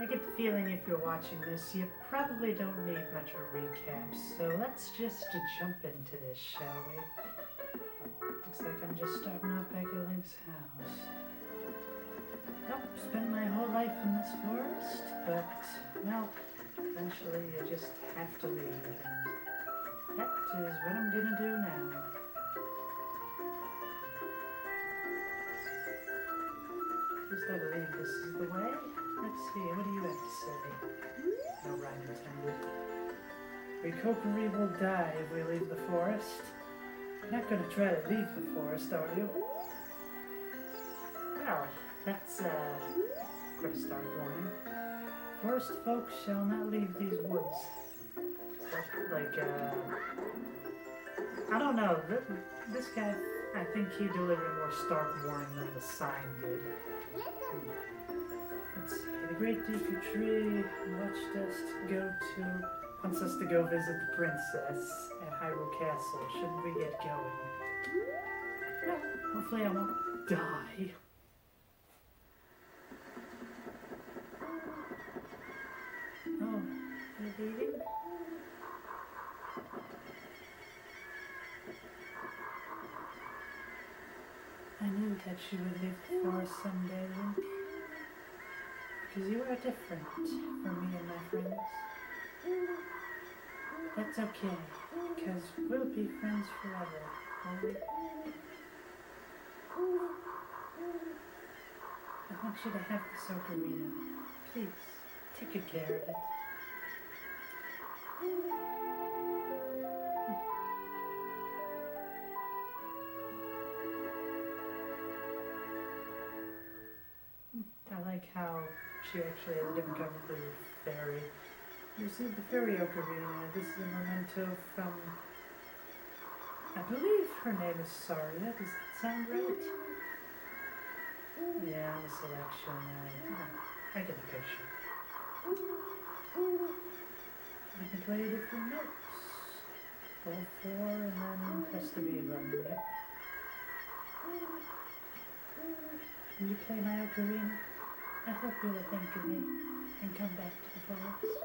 I get the feeling if you're watching this, you probably don't need much of a recap, so let's just jump into this, shall we? Looks like I'm just starting off back at Link's house. Nope, spent my whole life in this forest, but, well, eventually you just have to leave, and that is what I'm gonna do now. At least I believe this is the way. Let's see, what do you have to say? No rhyme intended. We Kokiri will die if we leave the forest. You're not gonna try to leave the forest, are you? Well, that's quite a stark warning. Forest folk shall not leave these woods. Like, I don't know. This guy, I think he delivered a more stark warning than the sign did. Let's see. The great Deku Tree wants us to go visit the princess at Hyrule Castle. Shouldn't we get going? Well, hopefully I won't die. Oh, are you leaving? I knew that you would leave the forest someday, Link. Because you are different from me and my friends. That's okay, because we'll be friends forever, won't we? I want you to have this ocarina. Please, take good care of it. I like how she actually has a different cover for the fairy. You see the fairy ocarina. This is a memento from, I believe her name is Saria. Does that sound right? Yeah, the selection. I get the picture. I can play different notes. Hold 4 and then press the B button. Yep. Can you play my ocarina? I hope you will think of me and come back to the forest.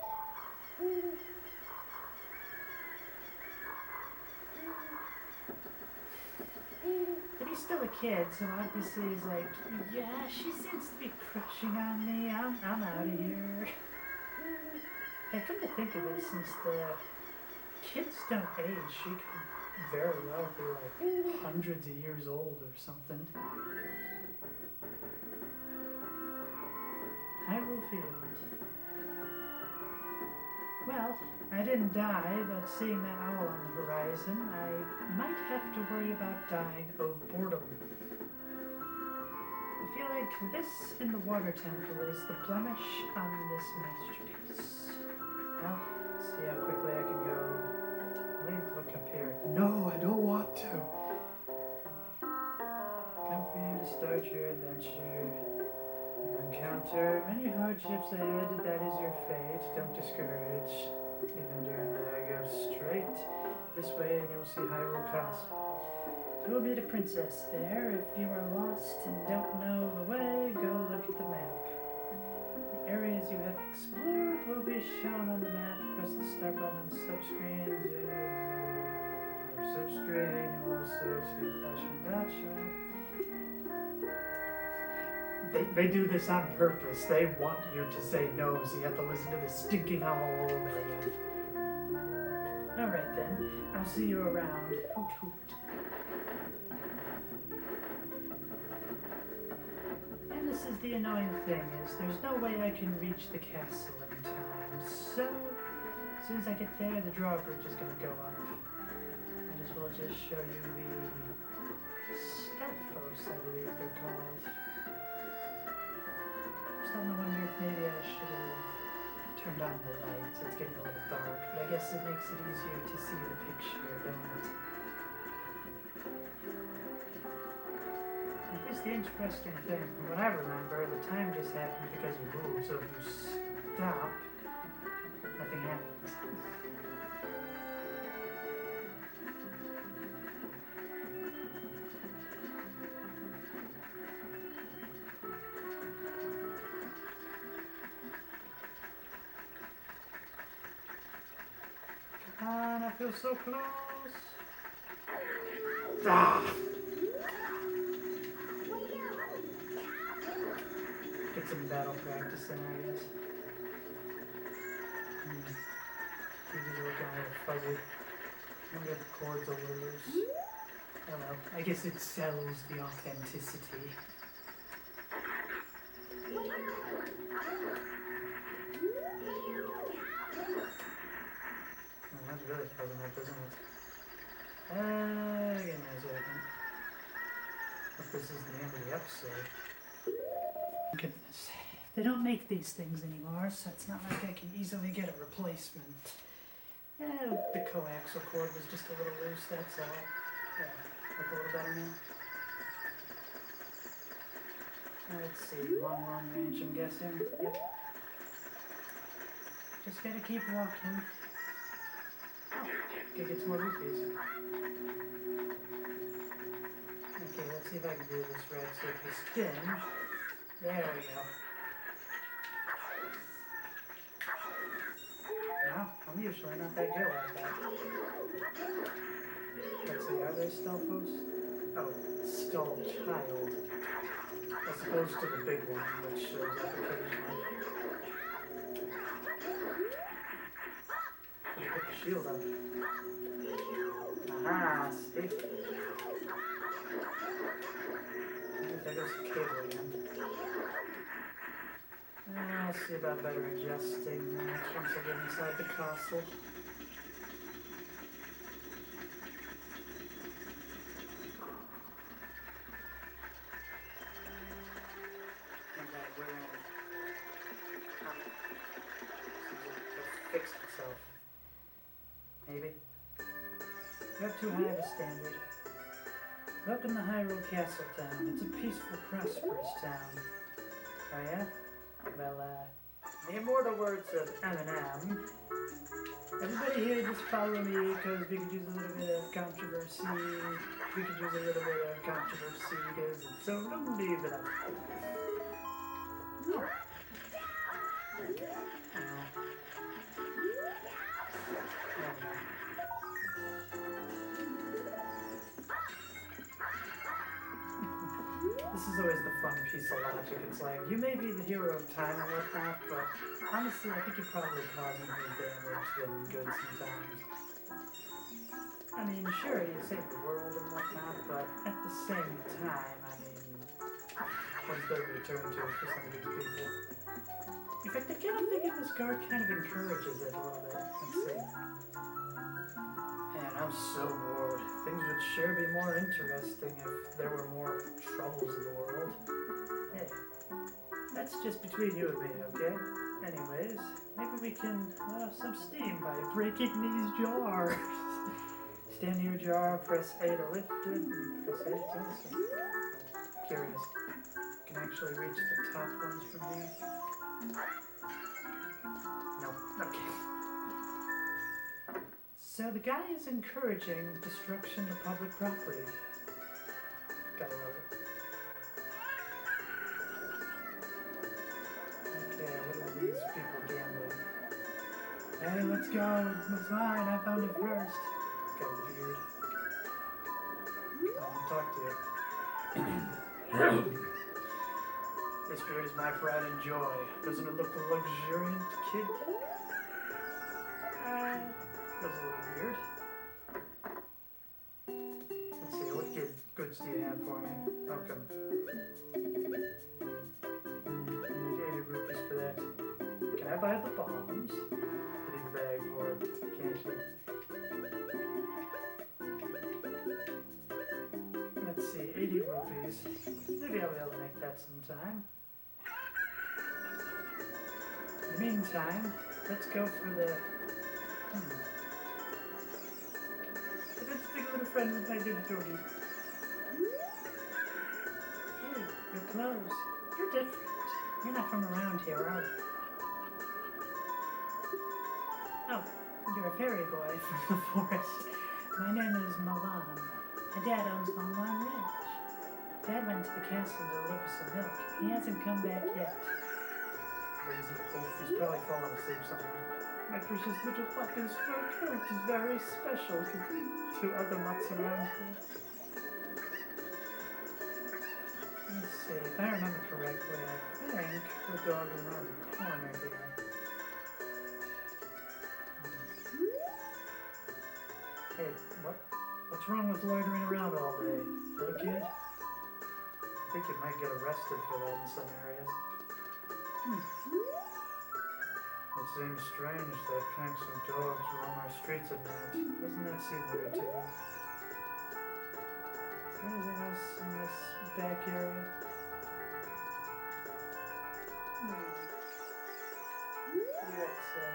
But he's still a kid, so obviously he's like, yeah, she seems to be crushing on me. I'm out of here. I come to think of it, since the kids don't age, she could very well be like hundreds of years old or something. Hyrule Field. Well, I didn't die, but seeing that owl on the horizon, I might have to worry about dying of boredom. I feel like this in the water temple is the blemish on this masterpiece. Well, let's see how quickly I can go. Link, look up here. No, I don't want to. Time for you to start your adventure. Encounter many hardships ahead, that is your fate. Don't discourage. Even during there, go straight this way and you'll see Hyrule Castle. You will meet a princess there. If you are lost and don't know the way, go look at the map. The areas you have explored will be shown on the map. Press the start button on the subscreen. Subscreen, you will also see a flashing dot show. They do this on purpose. They want you to say no, so you have to listen to this stinking owl all over again. Alright then, I'll see you around. Hoot hoot. And this is the annoying thing, is there's no way I can reach the castle in time. So, as soon as I get there, the drawbridge is going to go up. Might as well just show you the Stealthos, I believe they're called. I'm starting to wonder if maybe I should have turned on the lights. It's getting a little dark, but I guess it makes it easier to see the picture, don't it? And here's the interesting thing. From what I remember, the time just happens because you move, so if you stop, nothing happens. feel so close. Ah! Get some battle practice in, I guess. TV's looking a little fuzzy. Maybe the cord's a little loose. I don't know. I guess it sells the authenticity. Oh, that's really fuzzing up, isn't it? Give me a second. Hope this is the end of the episode. Goodness. They don't make these things anymore, so it's not like I can easily get a replacement. Yeah, the coaxial cord was just a little loose, that's all. Yeah, look a little better now. Let's see, long range, I'm guessing. Yep. Just gotta keep walking. Oh, gotta get some more rupees. Okay, let's see if I can do this right. So if you spin, there we go. Now, I'm usually not that good at that. Let's see, are they stealthos? Oh, stalled child. As opposed to the big one, which shows up occasionally. Should put the shield up. Aha, see? There goes the cable again. I'll see about better adjusting that once I get inside the castle. And that will fix itself. Maybe. You're too high of a standard. Welcome to Hyrule Castle Town. It's a peaceful, prosperous town. Oh yeah? Well, the immortal words of Eminem. Everybody here just follow me because we could use a little bit of controversy. We could use a little bit of controversy because it's so lonely, but no. This is always the fun piece of logic. It's like, you may be the hero of time and whatnot, but honestly, I think you're probably causing more damage than good sometimes. I mean, sure, you save the world and whatnot, but at the same time, I mean, what's there to return to for some of these people? In fact, I kind of think this card kind of encourages it a little bit. Let's see. Man, I'm so bored. Things would sure be more interesting if there were more troubles in the world. Hey, that's just between you and me, okay? Anyways, maybe we can let off some steam by breaking these jars. Stand near a jar, press A to lift it, and press A to toss it. Curious, can I actually reach the top ones from here? Nope, okay. So the guy is encouraging destruction of public property. Gotta love it. Okay, what are these people gambling? Hey, let's go. It's mine. I found it first. Got a beard. I want to talk to you. This beard is my pride and joy. Doesn't it look luxuriant, kid? Feels a little weird. Let's see, what goods do you have for me? Welcome. I need 80 rupees for that. Can I buy the bombs? I need the bag for it, can't you? Let's see, 80 rupees. Maybe I'll be able to make that sometime. In the meantime, let's go for the... Let's take a little friend with my little doggy. Hey, your clothes. You're different. You're not from around here, are you? Oh, you're a fairy boy from the forest. My name is Milan. My dad owns Milan Ranch. Dad went to the castle to deliver some milk. He hasn't come back yet. Lazy wolf. He's probably fallen asleep somewhere. My precious little puppy's fur coat is very special to other mutts around here. Let me see, if I remember correctly, I think the dog is around the corner here. Hey, what's wrong with loitering around all day? Little kid? I think you might get arrested for that in some areas. It seems strange that packs of dogs roam our streets at night. Doesn't that seem weird to you? Is there anything else in this back area? Let's say,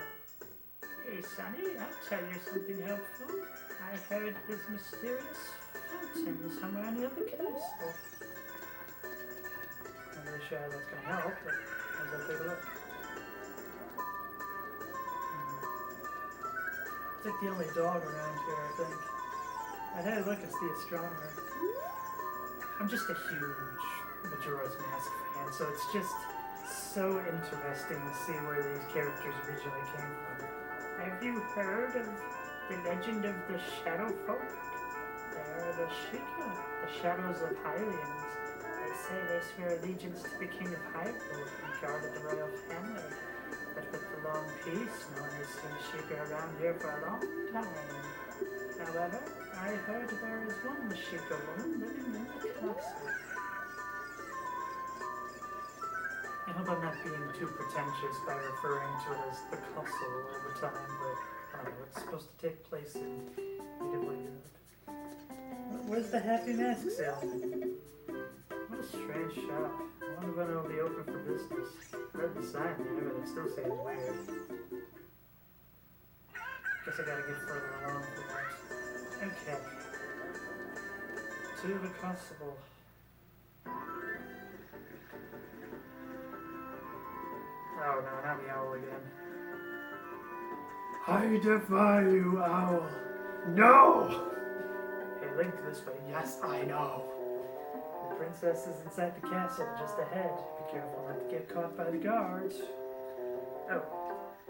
hey Sonny, I'll tell you something helpful. I heard there's mysterious fountain somewhere near the castle. I'm not really sure how that's going to help, but let's take a look. It's like the only dog around here, I think. Hey, look, it's the astronomer. I'm just a huge Majora's Mask fan, so it's just so interesting to see where these characters originally came from. Have you heard of the legend of the Shadow Folk? They're the Sheikah, the Shadows of Hylians. They say they swear allegiance to the King of Hyrule and guarded the royal family. But with the long peace, no one has seen Sheikah around here for a long time. However, I heard there is one Sheikah woman living in the castle. I hope I'm not being too pretentious by referring to it as the castle all the time, but I don't know, it's supposed to take place in medieval Europe. Where's the Happy Mask salesman? What a strange shop. I wonder when it'll be open for business. I read the sign there, but it still seems weird. Guess I gotta get further along for that. Okay. To the constable. Oh no, not the owl again. I defy you, owl. No! Hey, Link, this way. Yes, I know. The princess is inside the castle, just ahead. Be careful not to get caught by the guards. Oh,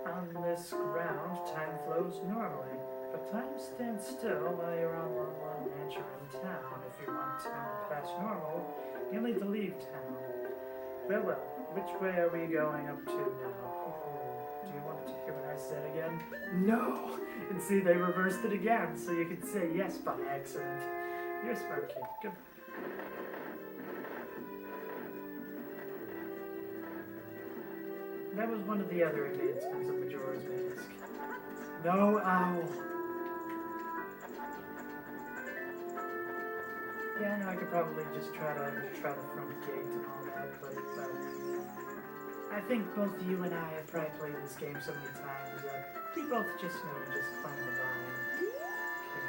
on this ground, time flows normally. But time stands still while you're on Long Long Ranch or in town. If you want time to pass normal, you'll need to leave town. Well, which way are we going up to now? Do you want to hear what I said again? No! And see, they reversed it again, so you could say yes by accident. You're a smart kid. Good. That was one of the other advancements of Majora's Mask. No owl. Yeah, no, I could probably just try the front gate and all that, but I think both you and I have probably played this game so many times that we both just know to just climb the vine. Okay,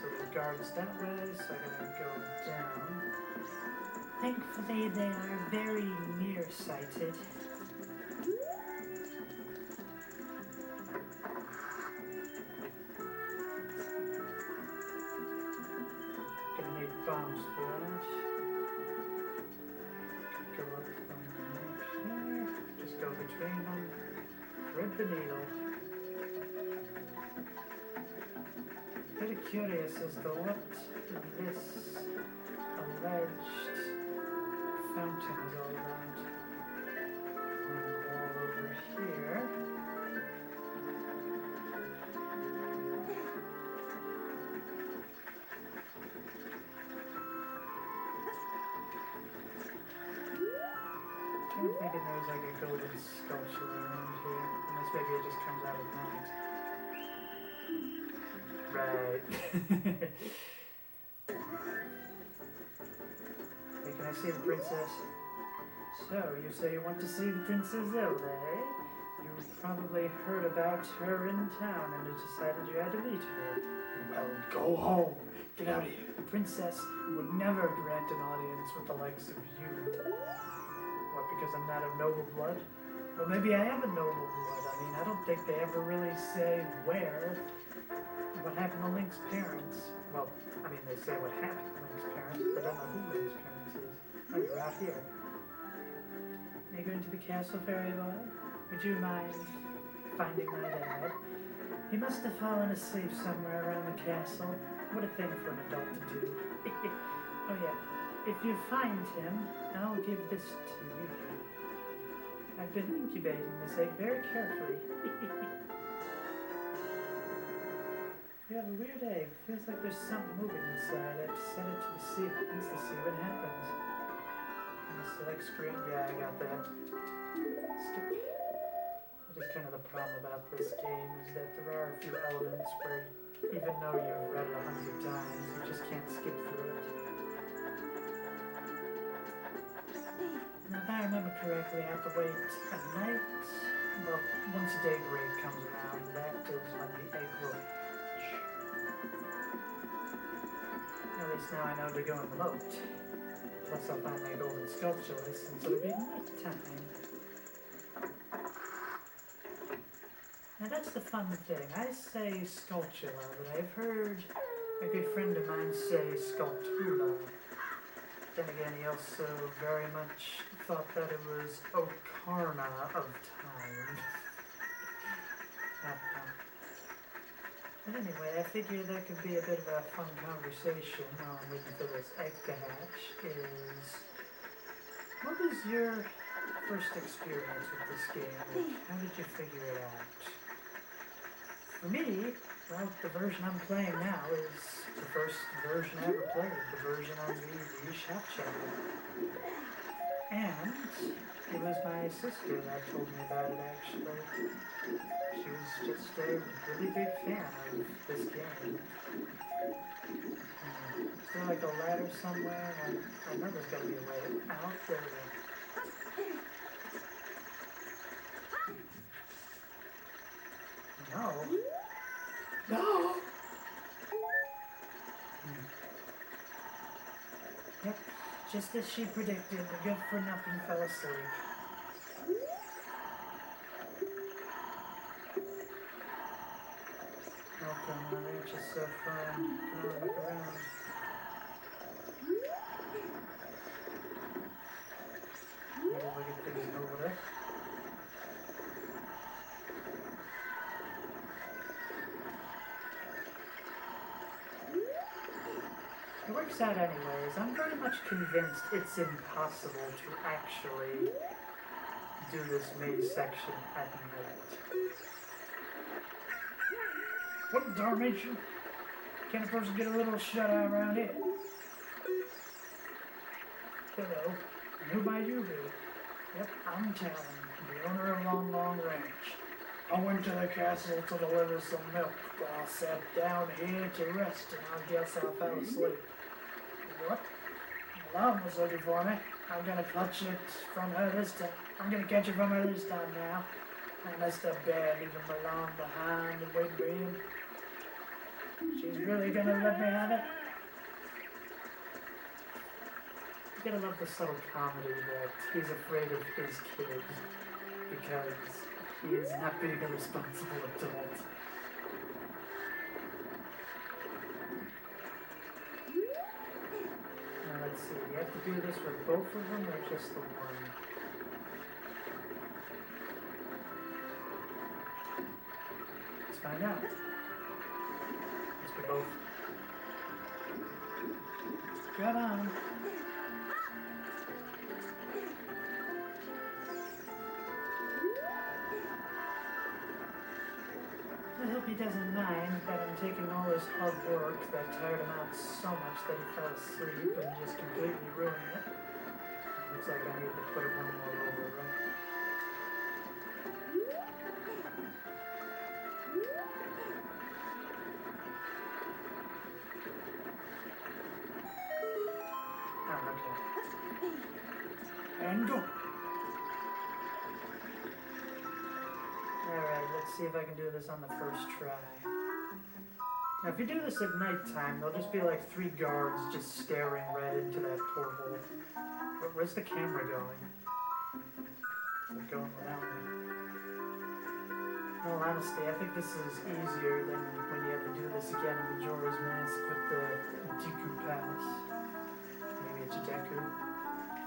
so there's guards that way, so I'm gonna go down. Thankfully, they are very nearsighted. Bombs for that. Go up from here. Just go between them. Thread the needle. Pretty curious as to what this alleged fountain is all about. And the wall over here. I'm thinking there's like a golden sculpture around here, unless maybe it just comes out at night. Right. Hey, can I see the princess? So, you say you want to see the Princess Zelda, eh? You probably heard about her in town and decided you had to meet her. Well, go home. Get out of here. The princess would never grant an audience with the likes of you. What, because I'm not of noble blood? Well, maybe I am a noble blood. I mean, I don't think they ever really say where. What happened to Link's parents? Well, I mean, they say what happened to Link's parents, but I don't know who Link's parents is. Oh, you're out here. Are you going to the castle, fairy boy? Would you mind finding my dad. He must have fallen asleep somewhere around the castle. What a thing for an adult to do. Oh yeah, if you find him, I'll give this to you. I've been incubating this egg very carefully. You have a weird egg. Feels like there's something moving inside. I have to set it to the ceilings to see what happens. And the select screen, yeah, I got that. Skip. That is kind of the problem about this game, is that there are a few elements where even though you've read it 100 times, you just can't skip through it. Now, if I remember correctly, I have to wait a night. Well, once daybreak comes around, that is when the egg will hatch. At least now I know to go in the moat. Plus I'll find my golden sculptures, since it'll be night time. Now that's the fun thing. I say sculptula, but I've heard a good friend of mine say sculptula. Then again, he also very much thought that it was Ocarina of time. But anyway, I figure that could be a bit of a fun conversation while I'm waiting for this egg to hatch. What was your first experience with this game? How did you figure it out? For me, well, the version I'm playing now is the first version I ever played, the version on the Shop Channel. And it was my sister that told me about it, actually. She was just a really big fan of this game. Is there like a ladder somewhere? I know there's got to be a way out there. No. No! Yep, just as she predicted, the good-for-nothing fell asleep. Okay, my ranch is so fun. Come on, look around. Maybe look at things over there. It works out anyways. I'm very much convinced it's impossible to actually do this maze section at night. What darnation? Can a person get a little shut-eye around here? Hello, and who might you be? Yep, I'm Talon, the owner of Long Long Ranch. I went to the castle to deliver some milk, but I sat down here to rest, and I guess I fell asleep. What? Mom was looking for me. I'm gonna catch it from her this time. I'm gonna catch it from her this time now. I messed up bad, leaving Milan behind and waiting for him. She's really gonna let me have it? You gotta love the subtle comedy that he's afraid of his kids because he is not being a responsible adult. Now let's see, you have to do this with both of them or just the one? Let's find out. Let's do both. Come on. I hope he doesn't mind that I'm taking all his hard work that tired him out so much that he fell asleep and just completely ruining it. Looks like I need to put it one more over, right? Oh, okay. And go! Alright, let's see if I can do this on the first try. Now, if you do this at nighttime, there'll just be like 3 guards just staring right into that porthole. Where's the camera going? It's going without me. In all honesty, I think this is easier than when you have to do this again in Majora's Mask with the Deku Palace. Maybe it's Deku.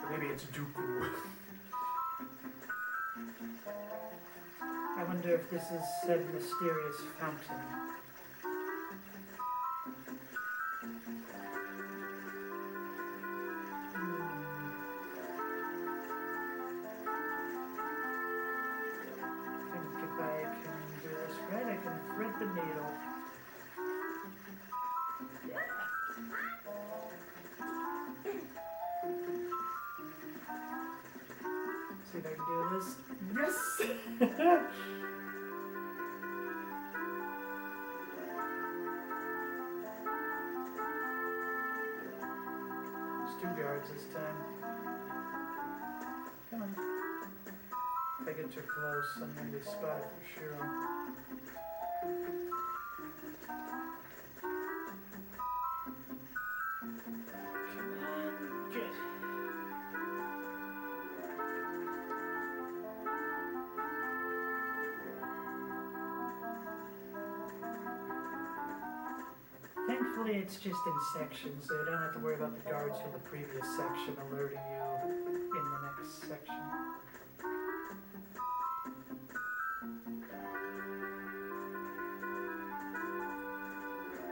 Or maybe it's Dooku. I wonder if this is said mysterious fountain. I think if I can do this right, I can thread the needle. See if I can do this. Yes! It's 2 guards this time. Come on. If I get too close, I'm gonna be spotted for sure. Come on. Good. Thankfully, it's just in sections, so you don't have to worry about the guards from the previous section alerting you in the next section.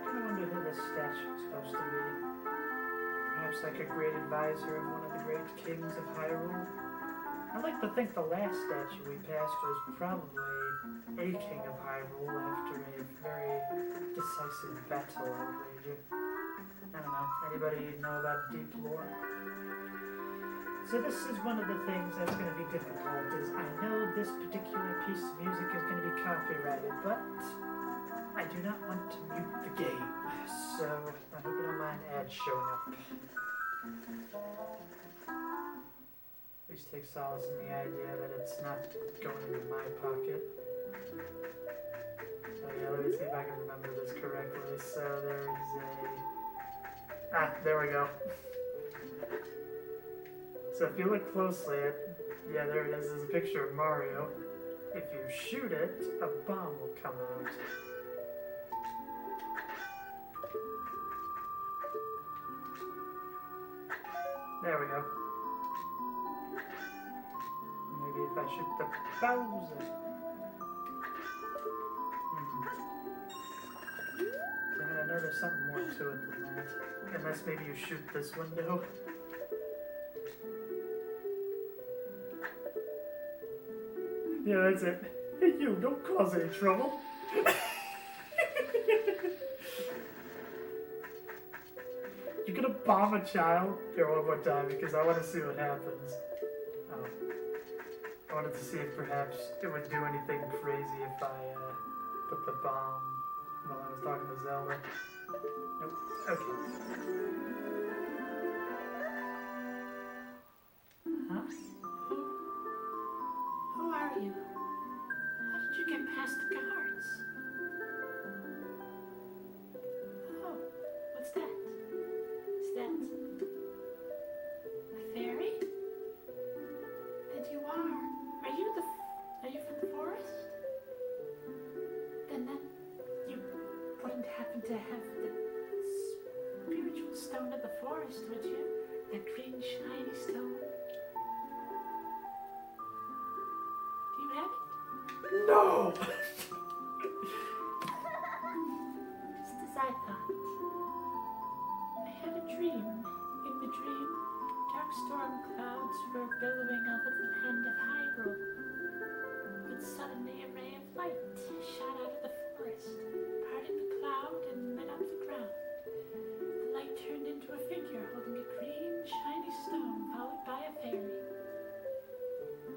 I wonder who this statue is supposed to be. Perhaps like a great advisor of one of the great kings of Hyrule? I like to think the last statue we passed was probably a king of Hyrule after a very decisive battle, I would wager. I don't know. Anybody know about deep lore? So this is one of the things that's going to be difficult, is I know this particular piece of music is going to be copyrighted, but I do not want to mute the game, so I hope you don't mind ads showing up. At least take solace in the idea that it's not going into my pocket. So yeah, let me see if I can remember this correctly. So there's there we go. So if you look closely at, yeah, there it is, there's a picture of Mario. If you shoot it, a bomb will come out. There we go. Maybe if I shoot the Bowser. I know there's something more to it than that. Unless maybe you shoot this window. Yeah, that's it. Hey, you, don't cause any trouble. You're gonna bomb a child? Here, one more time, because I want to see what happens. Oh. I wanted to see if perhaps it would do anything crazy if I put the bomb while I was talking to Zelda. Nope. Okay. Huh? Who are you? How did you get past the guards? Oh, what's that? Is that a fairy? Then you are. Are you from the forest? Then you wouldn't happen to have the spiritual stone of the forest, would you? That green shiny stone? Do you have it? No! Just as I thought. I had a dream. In the dream, dark storm clouds were billowing over the land of Hyrule. But suddenly a ray of light shot out of the forest, parting the cloud and lit up the ground. The light turned into a figure holding a green, shiny stone, followed by a fairy.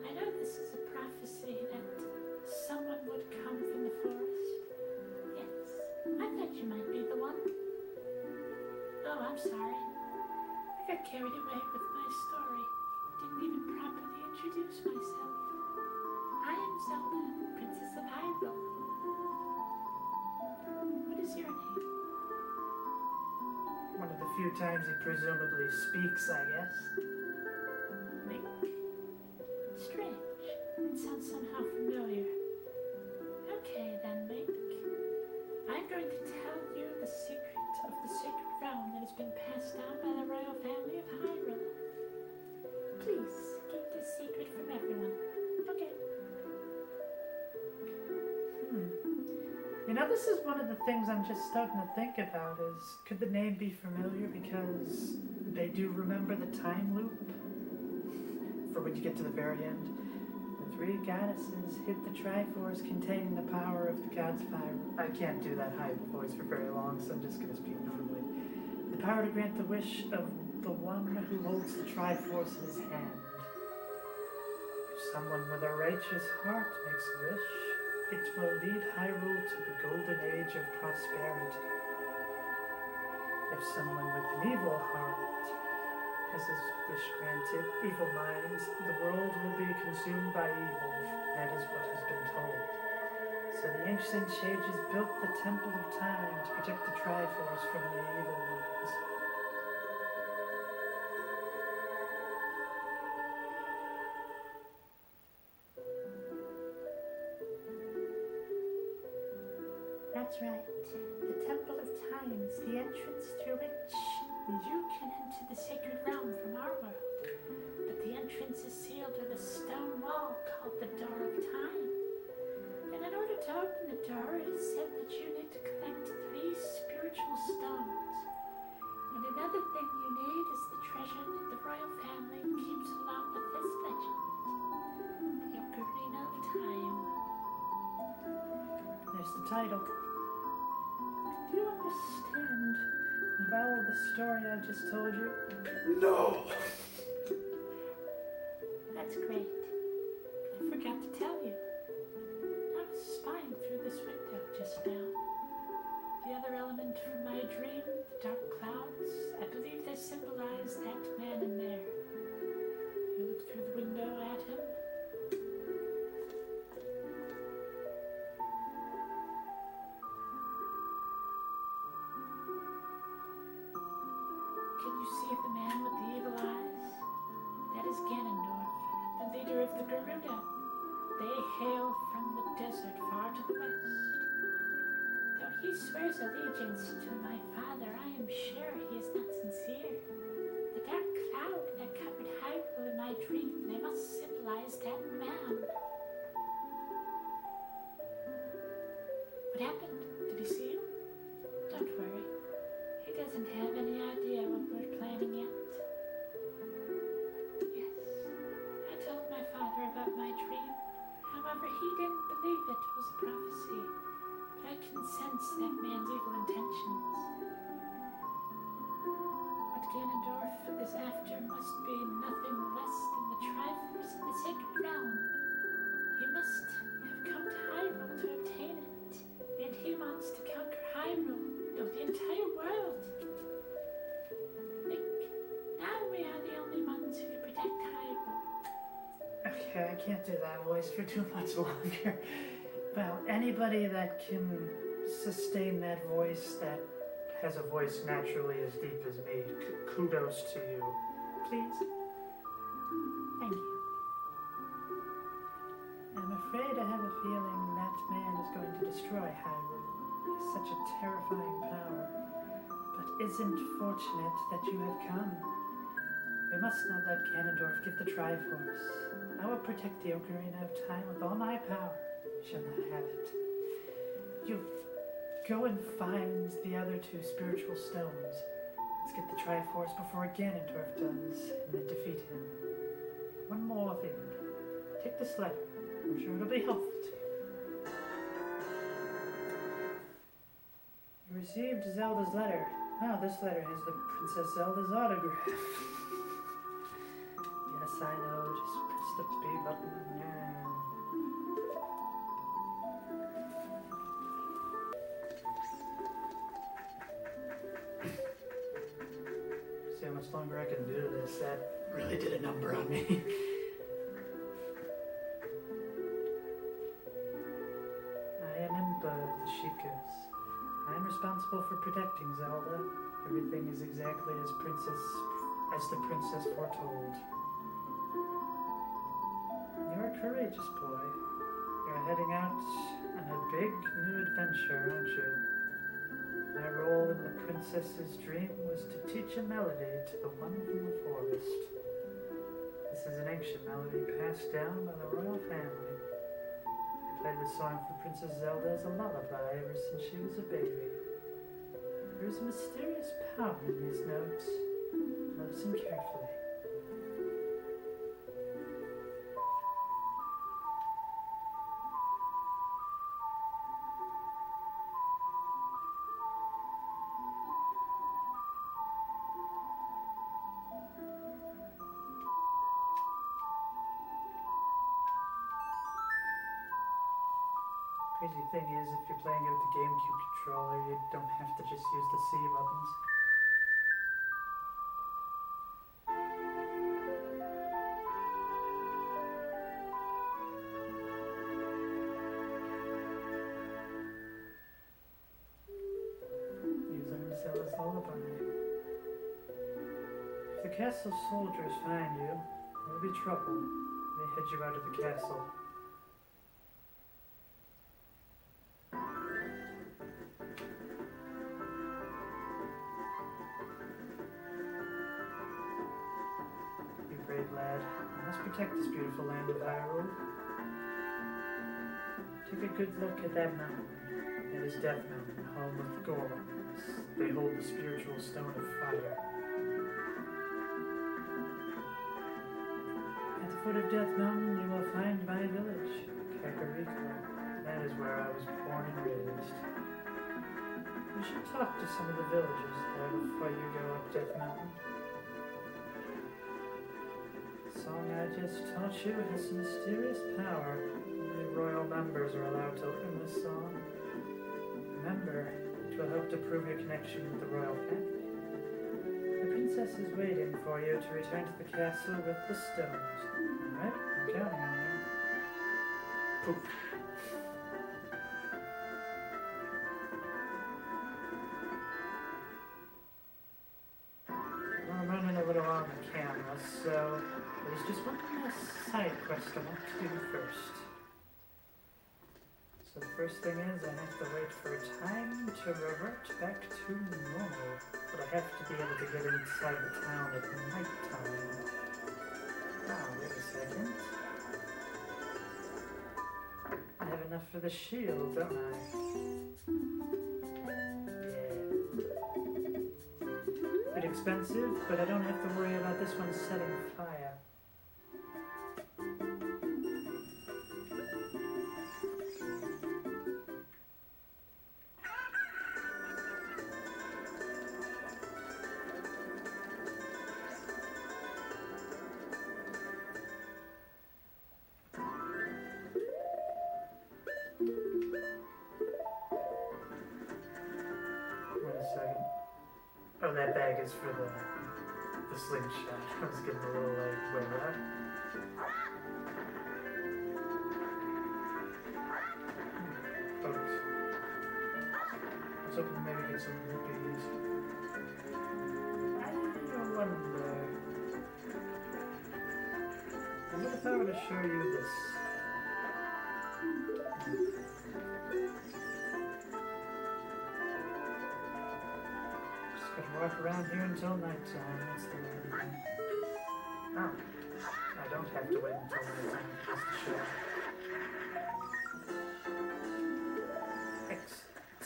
I know this is a prophecy that someone would come from the forest. Yes, I thought you might be the one. Oh, I'm sorry. I got carried away with my story. Didn't even properly introduce myself. I am Zelda, Princess of Hyrule. What is your name? One of the few times he presumably speaks, I guess. Link? Strange. It sounds somehow familiar. Okay then, Link. I'm going to tell you the secret of the sacred realm that has been passed down by the royal family of Hyrule. Please, keep this secret from everyone. Okay. You know, this is one of the things I'm just starting to think about is, could the name be familiar because they do remember the time loop for when you get to the very end? The three goddesses hid the Triforce containing the power of the gods' fire. I can't do that high voice for very long, so I'm just going to speak normally. The power to grant the wish of the one who holds the Triforce in his hand. If someone with a righteous heart makes a wish, it will lead Hyrule to the golden age of prosperity. If someone with an evil heart has his wish granted, evil minds, the world will be consumed by evil. That is what has been told. So the ancient sages built the Temple of Time to protect the Triforce from the evil ones. That's right. The Temple of Time is the entrance through which you can enter the sacred realm from our world. But the entrance is sealed with a stone wall called the Door of Time. And in order to open the door, it is said that you need to collect 3 spiritual stones. And another thing you need is the treasure that the royal family keeps along with this legend. The Ocarina of Time. There's the title. Do you understand well the story I've just told you? No! That's great. I forgot to tell you. I was spying through this window just now. The other element from my dream, the dark clouds, I believe they symbolize that man in there. You look through the window at him. Can you see the man with the evil eyes? That is Ganondorf, the leader of the Gerudo. They hail from the desert far to the west. Though he swears allegiance to my father, I am sure he is not sincere. The dark cloud that covered Hyrule in my dream, they must symbolize that man. What happened? Did he see you? Don't worry. He doesn't have any idea what we're planning yet. Yes, I told my father about my dream. However, he didn't believe it was a prophecy. But I can sense that man's evil intentions. What Ganondorf is after must be nothing less than the Triforce in the sacred realm. He must have come to Hyrule to obtain it. And he wants to conquer Hyrule. No, the entire world. Think, now we are the only ones who can protect Hyrule. Okay, I can't do that voice for too much longer. Well, anybody that can sustain that voice, that has a voice naturally as deep as me, kudos to you. Please? Thank you. I'm afraid I have a feeling that man is going to destroy Hyrule. He's such a terrifying power. But isn't fortunate that you have come. We must not let Ganondorf give the Triforce. I will protect the Ocarina of Time with all my power. You shall not have it. You go and find the other 2 spiritual stones. Let's get the Triforce before Ganondorf does, and then defeat him. One more thing. Take this letter. I'm sure it'll be helpful to you. You received Zelda's letter. Oh, this letter has the Princess Zelda's autograph. Yes, I know. Just press the B button. Yeah. See how much longer I can do this. That really did a number on me. I am Impa of the Sheikahs. I am responsible for protecting Zelda. Everything is exactly as the princess foretold. You're a courageous boy. You're heading out on a big new adventure, aren't you? My role in the princess's dream was to teach a melody to the one from the forest. This is an ancient melody passed down by the royal family. I played this song for Princess Zelda as a lullaby ever since she was a baby. There is a mysterious power in these notes. Now listen carefully. Crazy thing is, if you're playing it with the GameCube controller, you don't have to just use the C buttons. Use Zelda's lullaby. If the castle soldiers find you, there will be trouble. They head you out of the castle. Brave lad, you must protect this beautiful land of Hyrule. Take a good look at that mountain. It is Death Mountain, home of the Golems. They hold the spiritual stone of fire. At the foot of Death Mountain, you will find my village, Kakariko. That is where I was born and raised. You should talk to some of the villagers there before you go up Death Mountain. The song I just taught you has some mysterious power. Only royal members are allowed to learn this song. Remember, it will help to prove your connection with the royal family. The princess is waiting for you to return to the castle with the stones. Alright, I'm counting on you. Poof. Well, I'm running a little on the camera, so there's just one last side quest I want to do first. So the first thing is I have to wait for time to revert back to normal. But I have to be able to get inside the town at night time. Ah, wait a second. I have enough for the shield, don't I? Yeah. Bit expensive, but I don't have to worry about this one setting fire. Oh, that bag is for the slingshot. I was getting a little like, wait, what? Folks. I was hoping to maybe get some rupees. I wonder. What if I were to show you this? Walk around here until nighttime. That's the main thing. Oh, I don't have to wait until nighttime for this to show. Excellent.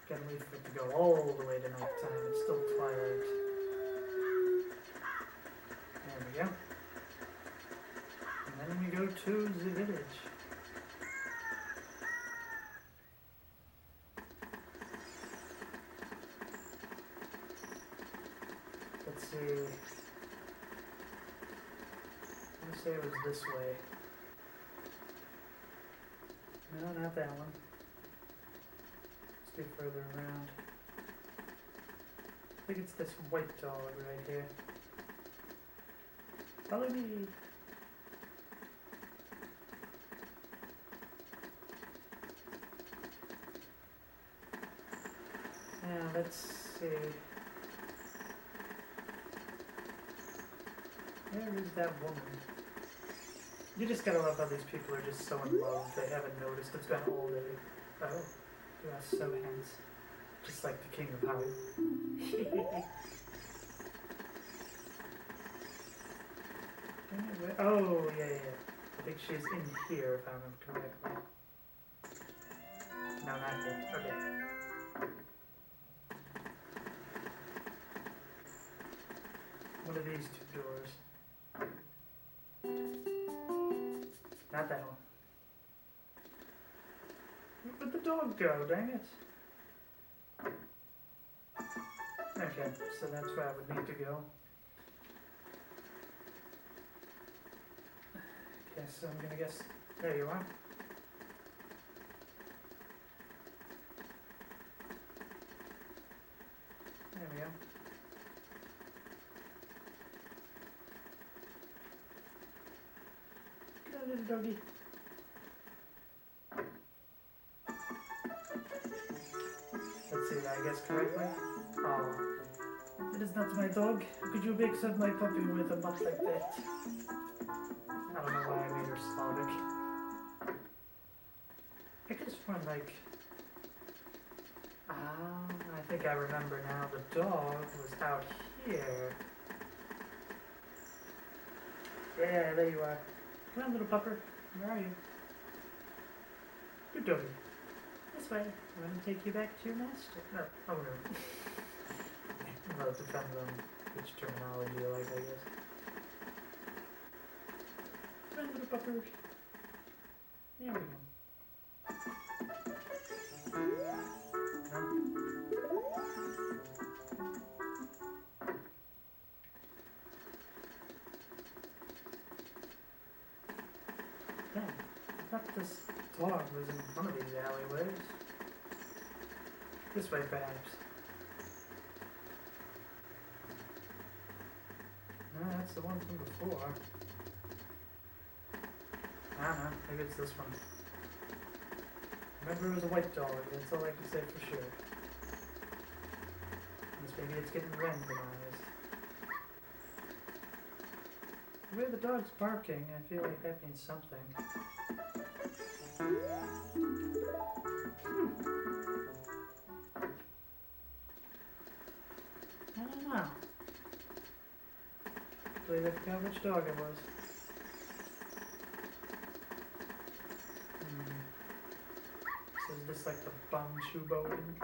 Gotta wait for it to go all the way to nighttime. It's still twilight. There we go. And then we go to the village. Let's see. I want to say it was this way. No, not that one. Let's get further around. I think it's this white dog right here. Follow me. Now let's see. Where is that woman? You just gotta love how these people are just so in love. They haven't noticed it's been all day. Oh, you are so handsome. Just like the king of Hyrule. Oh, yeah. I think she's in here, if I remember correctly. No, not here. Okay. What are these two doors? Not that one. Where'd the dog go? Dang it. Okay, so that's where I would need to go. Okay, so I'm gonna guess. There you are. There we go. Get out, little doggy. Let's see, did I guess correctly? Oh. It is not my dog. Could you mix up my puppy with a butt like that? I don't know why I made her Slavic. I could have sworn like... I think I remember now. The dog was out here. Yeah, there you are. Come on, little pupper. Where are you? Good doggy. This way. I'm going to take you back to your master. No. Oh, no. Well, it depends on which terminology you like, I guess. Come on, little pupper. There we go. Damn, I thought this dog was in one of these alleyways. This way, perhaps. No, that's the one from before. I don't know, maybe it's this one. Remember it was a white dog, that's all I can say for sure. Unless maybe it's getting randomized. The way the dog's barking, I feel like that means something. I don't know. I believe I forgot which dog it was. So is this like the bum shoe boating?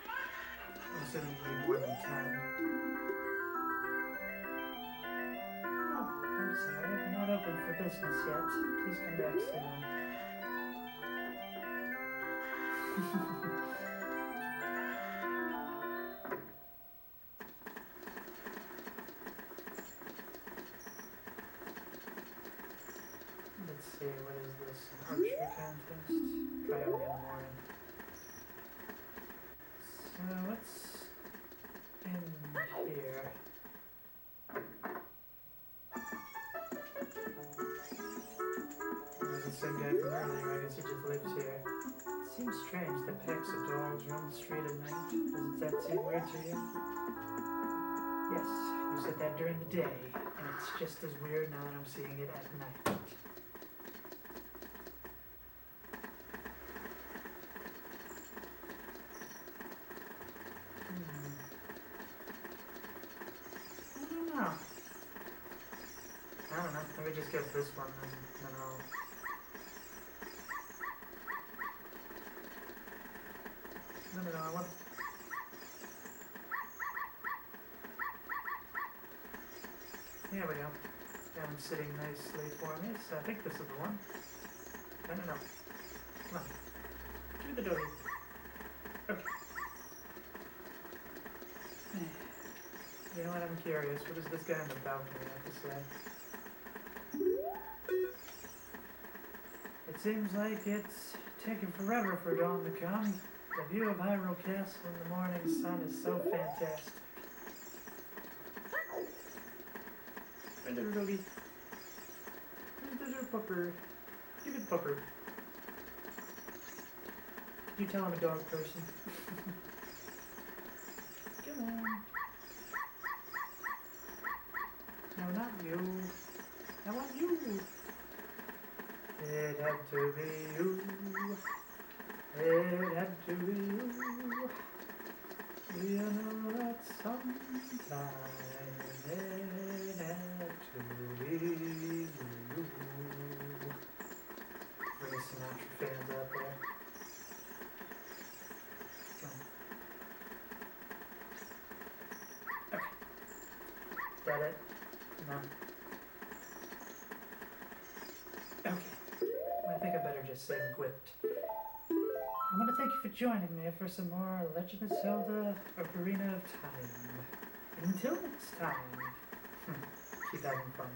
I'm assuming it'll be more than 10. Oh, I'm sorry, we're not open for business yet. Please come back soon. Let's see, what is this? An archery contest? Try out in the morning. So what's in here? There's the same guy from earlier, I guess he just lives here. It seems strange that packs of dogs run the street at night. Doesn't that seem weird to you? Yes, you said that during the day, and it's just as weird now that I'm seeing it at night. I don't know. Let me just get this one and then I'll... No, I want... There we go. And it's sitting nicely for me, so I think this is the one. No. Come on. Give me the doggy. Okay. You know what, I'm curious. What does this guy on the balcony have to say? It seems like it's taken forever for dawn to come. The view of Hyrule Castle in the morning sun is so fantastic. My little doggy. My little pupper. Give it pupper. You tell I'm a dog person. Come on. No, not you. I want you. had to be you. It had to be you. You know that sometime it had to be you. For the Sinatra fans out there. Okay. Is that it? No. Okay. I think I better just say I'm equipped. I want to thank you for joining me for some more Legend of Zelda Ocarina of Time. Until next time, keep having fun.